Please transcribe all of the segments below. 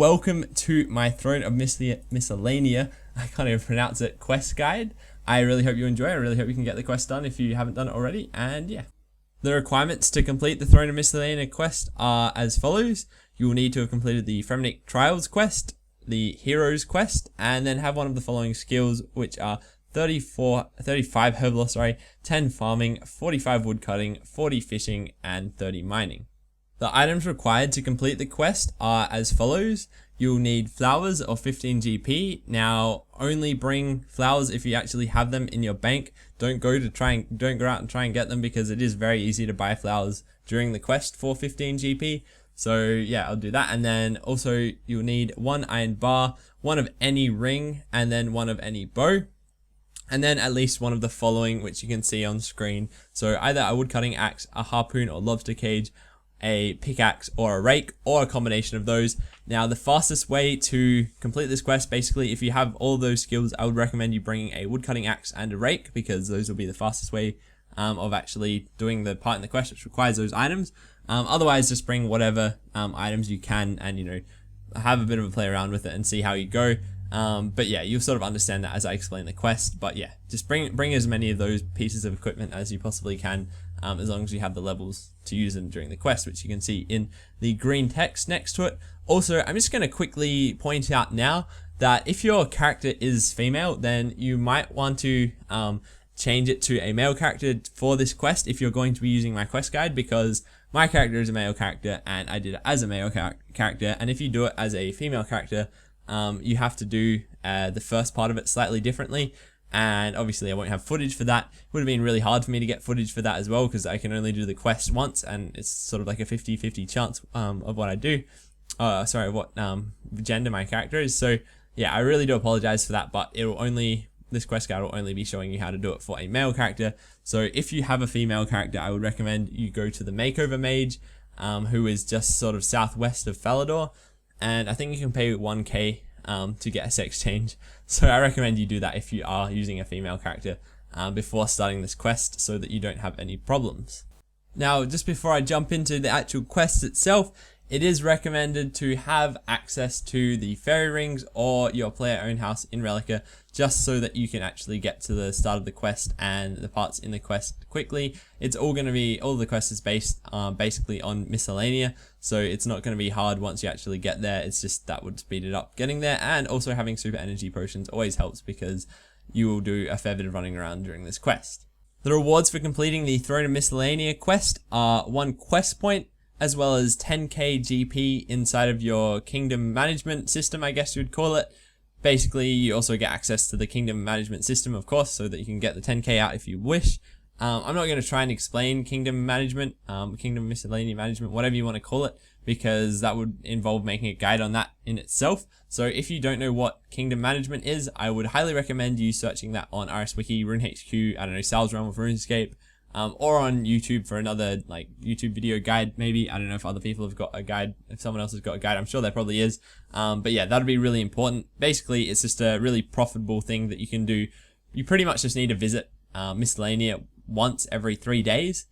Welcome to my Throne of Miscellania, I can't even pronounce it, quest guide. I really hope you enjoy. I really hope you can get the quest done if you haven't done it already. And yeah. The requirements to complete the Throne of Miscellania quest are as follows. You will need to have completed the Fremennik Trials Quest, the Heroes Quest, and then have one of the following skills, which are 35 Herblore, 10 farming, 45 woodcutting, 40 fishing, and 30 mining. The items required to complete the quest are as follows. You'll need flowers of 15 GP. Now, only bring flowers if you actually have them in your bank. Don't go out and try and get them because it is very easy to buy flowers during the quest for 15 GP. So yeah, I'll do that. And then also you'll need one iron bar, one of any ring, and then one of any bow. And then at least one of the following, which you can see on screen. So either a woodcutting axe, a harpoon or lobster cage, a pickaxe or a rake, or a combination of those. Now, the fastest way to complete this quest, basically, if you have all those skills, I would recommend you bringing a woodcutting axe and a rake, because those will be the fastest way of actually doing the part in the quest which requires those items. Otherwise, just bring whatever items you can and, have a bit of a play around with it and see how you go. But yeah, you'll sort of understand that as I explain the quest. But yeah, just bring as many of those pieces of equipment as you possibly can, as long as you have the levels to use them during the quest, which you can see in the green text next to it. Also, I'm just going to quickly point out now that if your character is female, then you might want to change it to a male character for this quest if you're going to be using my quest guide, because my character is a male character and I did it as a male character, and if you do it as a female character, you have to do the first part of it slightly differently, and obviously I won't have footage for that. It would have been really hard for me to get footage for that as well, because I can only do the quest once, and it's sort of like a 50-50 chance of what I do. What gender my character is. So yeah, I really do apologize for that, but this quest guide will only be showing you how to do it for a male character. So if you have a female character, I would recommend you go to the Makeover Mage, who is just sort of southwest of Falador, and I think you can pay 1k to get a sex change. So I recommend you do that if you are using a female character before starting this quest, so that you don't have any problems. Now, just before I jump into the actual quest itself, it is recommended to have access to the fairy rings or your player-owned house in Rellekka, just so that you can actually get to the start of the quest and the parts in the quest quickly. It's all the quest is based basically on Miscellania, so it's not going to be hard once you actually get there. It's just that would speed it up getting there, and also having super energy potions always helps because you will do a fair bit of running around during this quest. The rewards for completing the Throne of Miscellania quest are 1 quest point, as well as 10k GP inside of your kingdom management system, I guess you would call it. Basically, you also get access to the kingdom management system, of course, so that you can get the 10k out if you wish. I'm not going to try and explain kingdom management, kingdom miscellania management, whatever you want to call it, because that would involve making a guide on that in itself. So if you don't know what kingdom management is, I would highly recommend you searching that on RSWiki, RuneHQ, I don't know, Sal's Realm of RuneScape, or on YouTube for another YouTube video guide maybe. I don't know if other people have got a guide, if someone else has got a guide, I'm sure there probably is. But yeah, that'd be really important. Basically, it's just a really profitable thing that you can do. You pretty much just need to visit Miscellania once every 3 days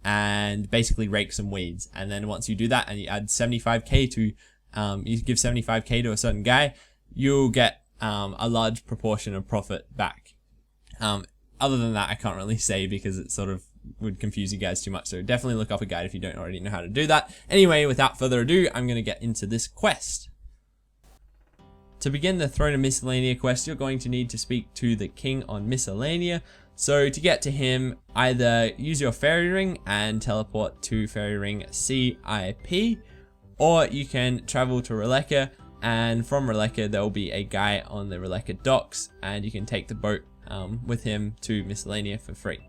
and basically rake some weeds. And then once you do that and you add 75k to, you give 75k to a certain guy, you'll get a large proportion of profit back. Other than that, I can't really say because it sort of would confuse you guys too much. So definitely look up a guide if you don't already know how to do that. Anyway, without further ado, I'm going to get into this quest. To begin the Throne of Miscellania quest, you're going to need to speak to the King on Miscellania. So to get to him, either use your fairy ring and teleport to fairy ring CIP, or you can travel to Rellekka, and from Rellekka there will be a guy on the Rellekka docks, and you can take the boat with him to Miscellania for free.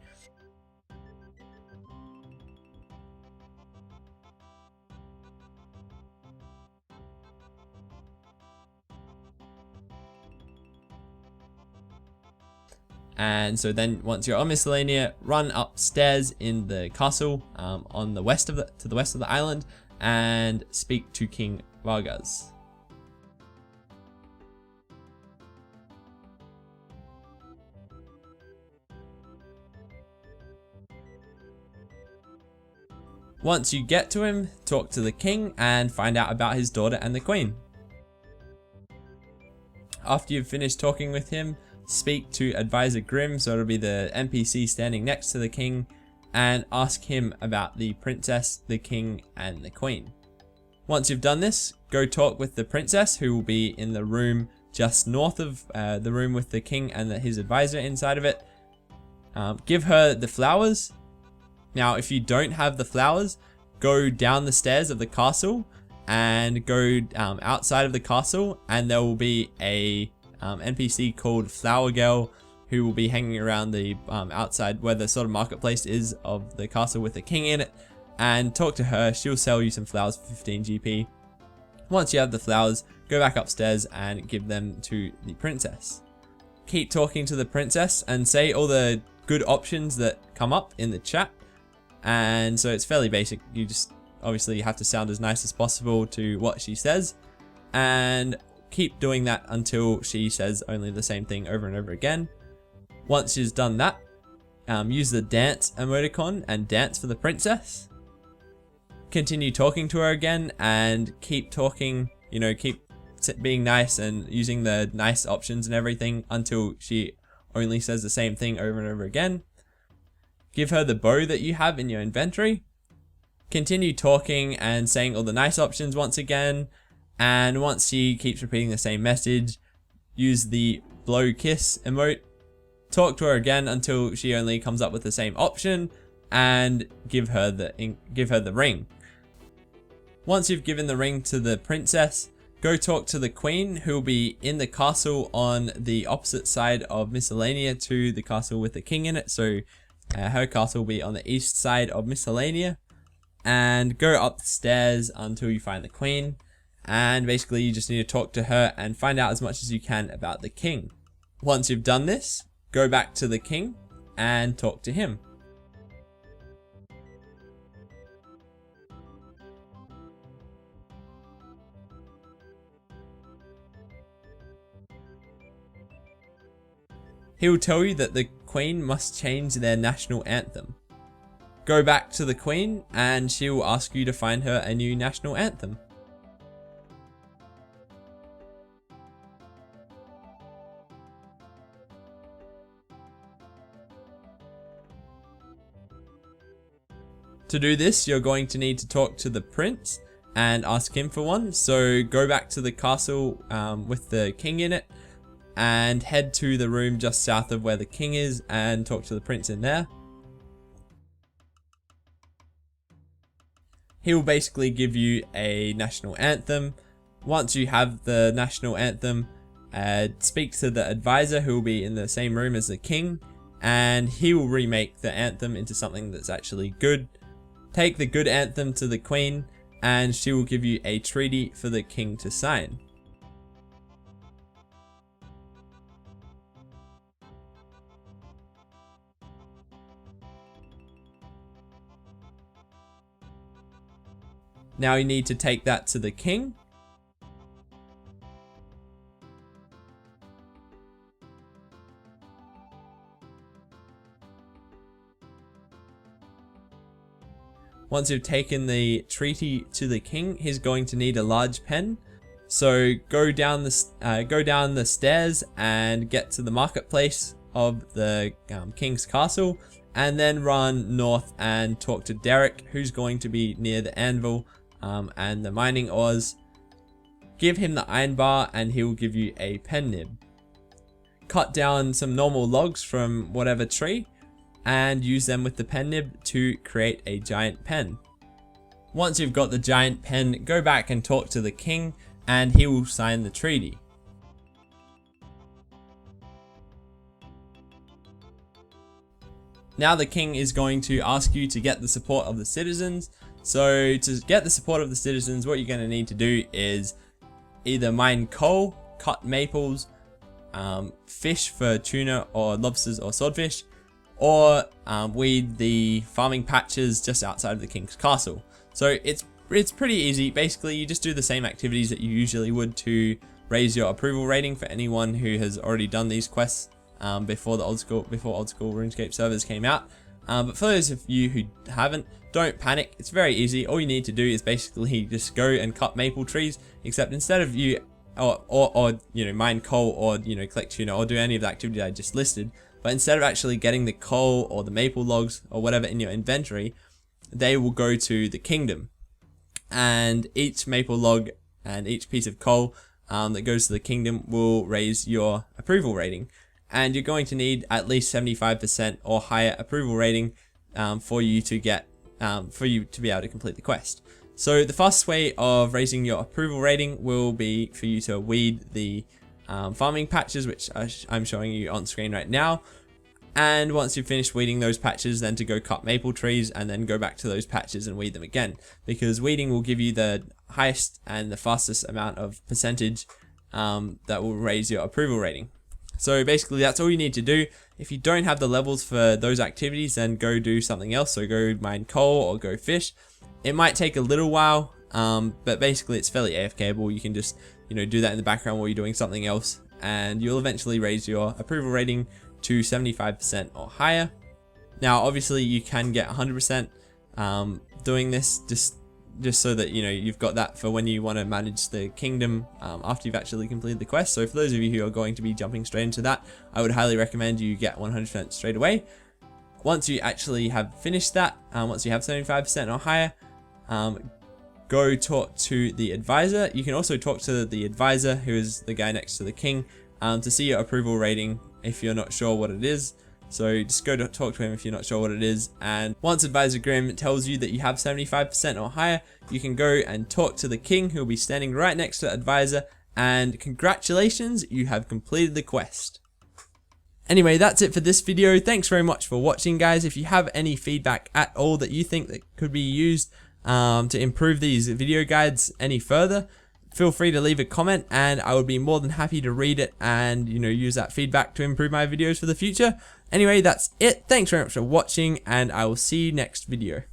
And so then once you're on Miscellania, run upstairs in the castle on the west of the island, and speak to King Vargas. Once you get to him, talk to the king and find out about his daughter and the queen. after you've finished talking with him, speak to Advisor Grimm, so it'll be the NPC standing next to the king, and ask him about the princess, the king, and the queen. Once you've done this, go talk with the princess, who will be in the room just north of the room with the king and his advisor inside of it. Give her the flowers. Now, if you don't have the flowers, go down the stairs of the castle and go outside of the castle, and there will be a NPC called Flower Girl who will be hanging around the outside where the sort of marketplace is of the castle with the king in it, and talk to her. She'll sell you some flowers for 15 GP. Once you have the flowers, go back upstairs and give them to the princess. Keep talking to the princess and say all the good options that come up in the chat. And so it's fairly basic. You just obviously have to sound as nice as possible to what she says, and keep doing that until she says only the same thing over and over again. Once she's done that, use the dance emoticon and dance for the princess. Continue talking to her again and keep talking, you know, keep being nice and using the nice options and everything until she only says the same thing over and over again. Give her the bow that you have in your inventory. Continue talking and saying all the nice options once again. And once she keeps repeating the same message, use the blow kiss emote. Talk to her again until she only comes up with the same option, and give her the ring. Once you've given the ring to the princess, go talk to the queen, who will be in the castle on the opposite side of Miscellania to the castle with the king in it. So her castle will be on the east side of Miscellania, and go up the stairs until you find the queen. And basically you just need to talk to her and find out as much as you can about the king. Once you've done this, go back to the king and talk to him. He will tell you that the queen must change their national anthem. Go back to the queen and she will ask you to find her a new national anthem. To do this, you're going to need to talk to the prince and ask him for one. So go back to the castle with the king in it and head to the room just south of where the king is and talk to the prince in there. He will basically give you a national anthem. Once you have the national anthem, speak to the advisor, who will be in the same room as the king, and he will remake the anthem into something that's actually good. Take the good anthem to the queen and she will give you a treaty for the king to sign. Now you need to take that to the king. Once you've taken the treaty to the king, he's going to need a large pen. So go down the stairs and get to the marketplace of the king's castle, and then run north and talk to Derek, who's going to be near the anvil and the mining ores. Give him the iron bar and he will give you a pen nib. Cut down some normal logs from whatever tree and use them with the pen nib to create a giant pen. Once you've got the giant pen, go back and talk to the king and he will sign the treaty. Now the king is going to ask you to get the support of the citizens. So to get the support of the citizens, what you're going to need to do is either mine coal, cut maples, fish for tuna or lobsters or swordfish, or weed the farming patches just outside of the king's castle. So it's pretty easy. Basically, you just do the same activities that you usually would to raise your approval rating for anyone who has already done these quests before old school RuneScape servers came out. But for those of you who haven't, don't panic. It's very easy. All you need to do is basically just go and cut maple trees, except instead of you or you know, mine coal, or you know, collect tuna, or do any of the activity I just listed. But instead of actually getting the coal or the maple logs or whatever in your inventory, they will go to the kingdom, and each maple log and each piece of coal that goes to the kingdom will raise your approval rating, and you're going to need at least 75% or higher approval rating for you to be able to complete the quest. So the fastest way of raising your approval rating will be for you to weed the farming patches, which I'm showing you on screen right now. And once you've finished weeding those patches, then to go cut maple trees and then go back to those patches and weed them again, because weeding will give you the highest and the fastest amount of percentage that will raise your approval rating. So basically that's all you need to do. If you don't have the levels for those activities, then go do something else. So go mine coal or go fish. It might take a little while, but basically it's fairly AFKable. You can just, you know, do that in the background while you're doing something else, and you'll eventually raise your approval rating to 75% or higher. Now obviously you can get 100% doing this, just so that, you know, you've got that for when you want to manage the kingdom after you've actually completed the quest. So for those of you who are going to be jumping straight into that, I would highly recommend you get 100% straight away. Once you actually have finished that, once you have 75% or higher, go talk to the advisor. You can also talk to the advisor, who is the guy next to the king, to see your approval rating if you're not sure what it is. So just go to talk to him if you're not sure what it is, and once Advisor Grim tells you that you have 75% or higher, you can go and talk to the king, who will be standing right next to the advisor, and congratulations, you have completed the quest. Anyway, that's it for this video. Thanks very much for watching, guys. If you have any feedback at all that you think that could be used to improve these video guides any further, feel free to leave a comment, and I would be more than happy to read it and, you know, use that feedback to improve my videos for the future. Anyway, that's it. Thanks very much for watching, and I will see you next video.